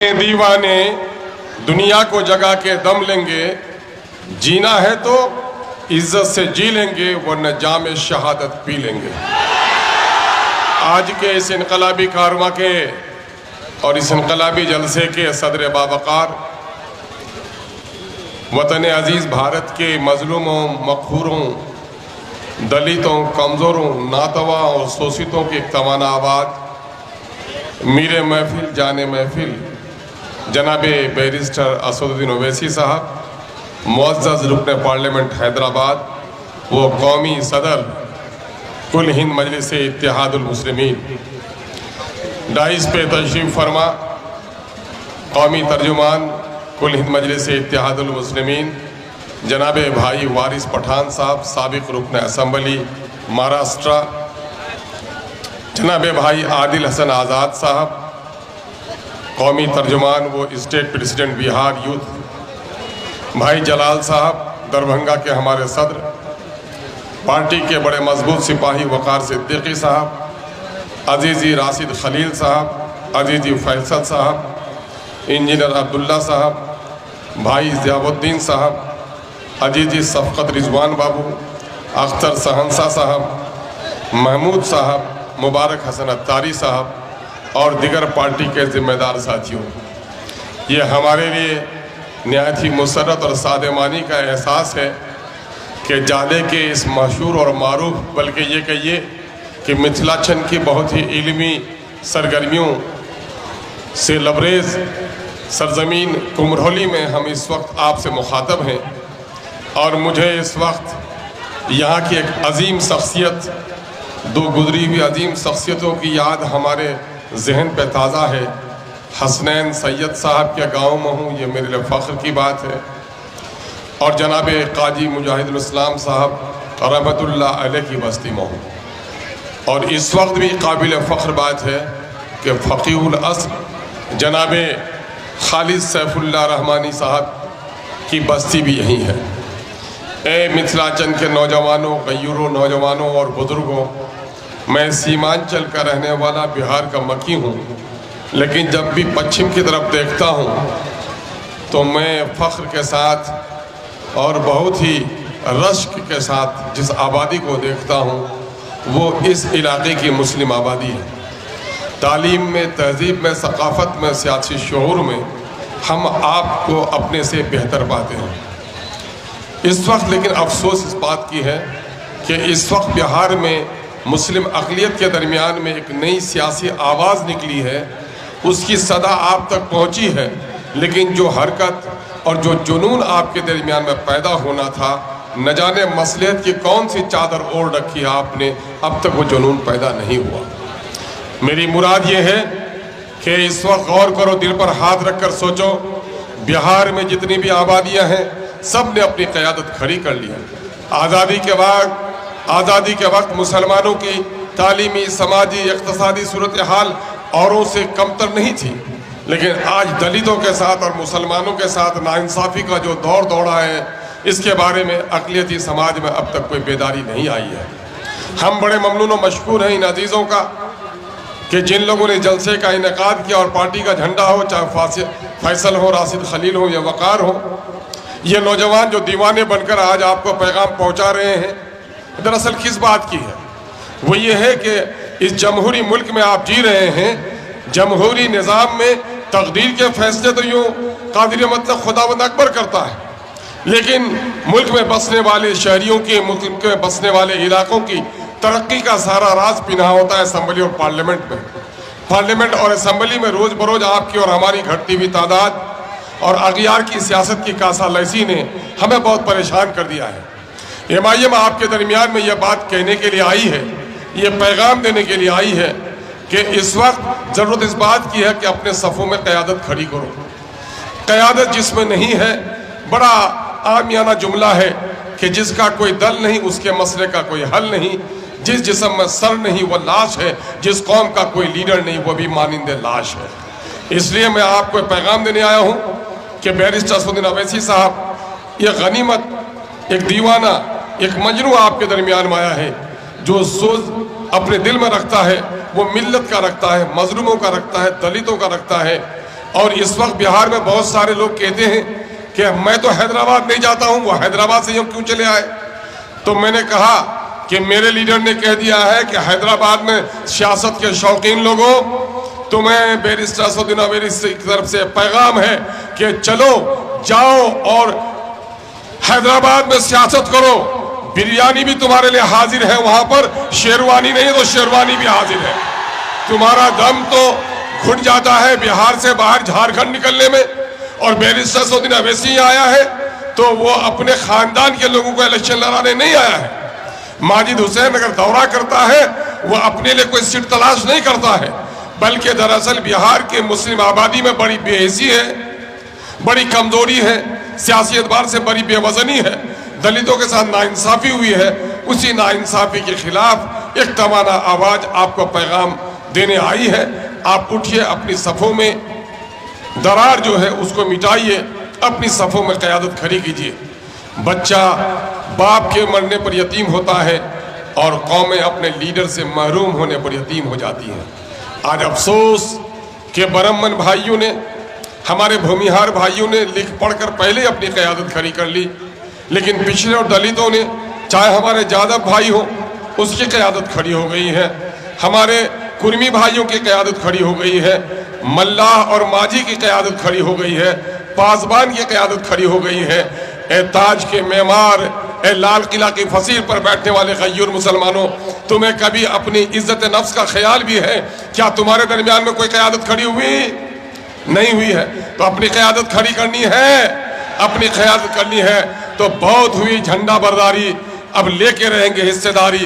دیوانے دنیا کو جگا کے دم لیں گے، جینا ہے تو عزت سے جی لیں گے ورنہ جام شہادت پی لیں گے۔ آج کے اس انقلابی کارواں کے اور اس انقلابی جلسے کے صدر باوقار، وطن عزیز بھارت کے مظلوموں، مقہوروں، دلتوں، کمزوروں، ناتواں اور شوشتوں کی توانا آواز، میر محفل جان محفل جناب بیرسٹر اسدالدین اویسی صاحب، معزز رکن پارلیمنٹ حیدرآباد، وہ قومی صدر کل ہند مجلس اتحاد المسلمین، ڈائز پہ تشریف فرما قومی ترجمان کل ہند مجلس اتحاد المسلمین جناب بھائی وارث پٹھان صاحب، سابق رکن اسمبلی مہاراشٹرا، جناب بھائی عادل حسن آزاد صاحب، قومی ترجمان وہ اسٹیٹ پریزیڈنٹ بہار یوتھ، بھائی جلال صاحب دربھنگا کے ہمارے صدر، پارٹی کے بڑے مضبوط سپاہی وقار صدیقی صاحب، عزیزی راشد خلیل صاحب، عزیزی فیصل صاحب، انجینئر عبداللہ صاحب، بھائی ضیاء الدین صاحب، عزیزی صفقت رضوان بابو، اختر سہنسا صاحب، محمود صاحب، مبارک حسن اتاری صاحب اور دیگر پارٹی کے ذمہ دار ساتھیوں، یہ ہمارے لیے نہایت ہی مسرت اور سعادمانی کا احساس ہے کہ جالے کے اس مشہور اور معروف، بلکہ یہ کہیے کہ متھلاچھن کی بہت ہی علمی سرگرمیوں سے لبریز سرزمین کمرہولی میں ہم اس وقت آپ سے مخاطب ہیں، اور مجھے اس وقت یہاں کی ایک عظیم شخصیت، دو گزری ہوئی عظیم شخصیتوں کی یاد ہمارے ذہن پہ تازہ ہے۔ حسنین سید صاحب کے گاؤں میں ہوں، یہ میرے لیے فخر کی بات ہے، اور جناب قاضی مجاہد الاسلام صاحب رحمت اللہ علیہ کی بستی میں ہوں، اور اس وقت بھی قابل فخر بات ہے کہ فقیہ الاصل جناب خالد سیف اللہ رحمانی صاحب کی بستی بھی یہی ہے۔ اے متھلاچل کے نوجوانوں، غیوروں، نوجوانوں اور بزرگوں، میں سیمانچل کا رہنے والا بہار کا مکی ہوں، لیکن جب بھی پچھم کی طرف دیکھتا ہوں تو میں فخر کے ساتھ اور بہت ہی رشک کے ساتھ جس آبادی کو دیکھتا ہوں وہ اس علاقے کی مسلم آبادی ہے۔ تعلیم میں، تہذیب میں، ثقافت میں، سیاسی شعور میں ہم آپ کو اپنے سے بہتر پاتے ہیں۔ اس وقت لیکن افسوس اس بات کی ہے کہ اس وقت بہار میں مسلم اقلیت کے درمیان میں ایک نئی سیاسی آواز نکلی ہے، اس کی صدا آپ تک پہنچی ہے، لیکن جو حرکت اور جو جنون آپ کے درمیان میں پیدا ہونا تھا، نہ جانے مصلحت کی کون سی چادر اوڑھ رکھی ہے آپ نے، اب تک وہ جنون پیدا نہیں ہوا۔ میری مراد یہ ہے کہ اس وقت غور کرو، دل پر ہاتھ رکھ کر سوچو، بہار میں جتنی بھی آبادیاں ہیں سب نے اپنی قیادت کھڑی کر لی ہے۔ آزادی کے وقت مسلمانوں کی تعلیمی، سماجی، اقتصادی صورتحال اوروں سے کمتر نہیں تھی، لیکن آج دلتوں کے ساتھ اور مسلمانوں کے ساتھ ناانصافی کا جو دور دوڑا ہے، اس کے بارے میں اقلیتی سماج میں اب تک کوئی بیداری نہیں آئی ہے۔ ہم بڑے ممنون و مشکور ہیں ان عزیزوں کا کہ جن لوگوں نے جلسے کا انعقاد کیا اور پارٹی کا جھنڈا ہو، چاہے فیصل ہو، راشد خلیل ہو یا وقار ہو، یہ نوجوان جو دیوانے بن کر آج آپ کو پیغام پہنچا رہے ہیں، دراصل کس بات کی ہے؟ وہ یہ ہے کہ اس جمہوری ملک میں آپ جی رہے ہیں، جمہوری نظام میں تقدیر کے فیصلے تو یوں قادر مطلق خداوند اکبر کرتا ہے، لیکن ملک میں بسنے والے شہریوں کی، ملک میں بسنے والے علاقوں کی ترقی کا سارا راز پنہا ہوتا ہے اسمبلی اور پارلیمنٹ میں۔ پارلیمنٹ اور اسمبلی میں روز بروز آپ کی اور ہماری گھٹتی ہوئی تعداد اور اغیار کی سیاست کی کاسہ لیسی نے ہمیں بہت پریشان کر دیا ہے۔ ایم آپ کے درمیان میں یہ بات کہنے کے لیے آئی ہے، یہ پیغام دینے کے لیے آئی ہے کہ اس وقت ضرورت اس بات کی ہے کہ اپنے صفوں میں قیادت کھڑی کرو۔ قیادت جس میں نہیں ہے، بڑا عامیانہ جملہ ہے کہ جس کا کوئی دل نہیں اس کے مسئلے کا کوئی حل نہیں، جس جسم میں سر نہیں وہ لاش ہے، جس قوم کا کوئی لیڈر نہیں وہ بھی مانند لاش ہے۔ اس لیے میں آپ کو پیغام دینے آیا ہوں کہ بیرسٹر اسدالدین اویسی صاحب، یہ غنیمت، ایک دیوانہ، ایک مجنوں آپ کے درمیان میں آیا ہے، جو سوز اپنے دل میں رکھتا ہے وہ ملت کا رکھتا ہے، مظلوموں کا رکھتا ہے، دلتوں کا رکھتا ہے، اور اس وقت بہار میں بہت سارے لوگ کہتے ہیں کہ میں تو حیدرآباد نہیں جاتا ہوں، وہ حیدرآباد سے کیوں چلے آئے؟ تو میں نے کہا کہ میرے لیڈر نے کہہ دیا ہے کہ حیدرآباد میں سیاست کے شوقین لوگوں، تمہیں بیرسٹر اسدالدین اویسی کی طرف سے پیغام ہے کہ چلو جاؤ اور حیدرآباد میں سیاست کرو، بریانی بھی تمہارے لئے حاضر ہے وہاں پر، شیروانی نہیں تو شیروانی بھی حاضر ہے۔ تمہارا دم تو گھٹ جاتا ہے بہار سے باہر جھارکھنڈ نکلنے میں، اور بیرسٹر اسدالدین اویسی آیا ہے تو وہ اپنے خاندان کے لوگوں کو الیکشن لڑانے نہیں آیا ہے۔ ماجد حسین اگر دورہ کرتا ہے وہ اپنے لئے کوئی سیٹ تلاش نہیں کرتا ہے، بلکہ دراصل بہار کے مسلم آبادی میں بڑی بے حسی ہے، بڑی کمزوری ہے، سیاسی اعتبار سے بڑی بے وزنی ہے، دلتوں کے ساتھ ناانصافی ہوئی ہے۔ اسی ناانصافی کے خلاف ایک توانا آواز آپ کو پیغام دینے آئی ہے۔ آپ اٹھئے، اپنی صفوں میں درار جو ہے اس کو مٹائیے، اپنی صفوں میں قیادت کھڑی کیجئے۔ بچہ باپ کے مرنے پر یتیم ہوتا ہے اور قومیں اپنے لیڈر سے محروم ہونے پر یتیم ہو جاتی ہیں۔ آج افسوس کہ برہمن بھائیوں نے، ہمارے بھومیہار بھائیوں نے لکھ پڑھ کر پہلے اپنی قیادت کھڑی کر لی، لیکن پچھلے اور دلتوں نے، چاہے ہمارے جادو بھائی ہو اس کی قیادت کھڑی ہو گئی ہے، ہمارے کرمی بھائیوں کی قیادت کھڑی ہو گئی ہے، ملاح اور ماجھی کی قیادت کھڑی ہو گئی ہے، پاسبان کی قیادت کھڑی ہو گئی ہے۔ اے تاج کے معمار، اے لال قلعہ کی فصیل پر بیٹھنے والے غیور مسلمانوں، تمہیں کبھی اپنی عزت نفس کا خیال بھی ہے؟ کیا تمہارے درمیان میں کوئی قیادت کھڑی ہوئی؟ نہیں ہوئی ہے، تو اپنی قیادت کھڑی کرنی ہے، اپنی قیادت کرنی ہے۔ تو بہت ہوئی جھنڈا برداری، اب لے کے رہیں گے حصے داری۔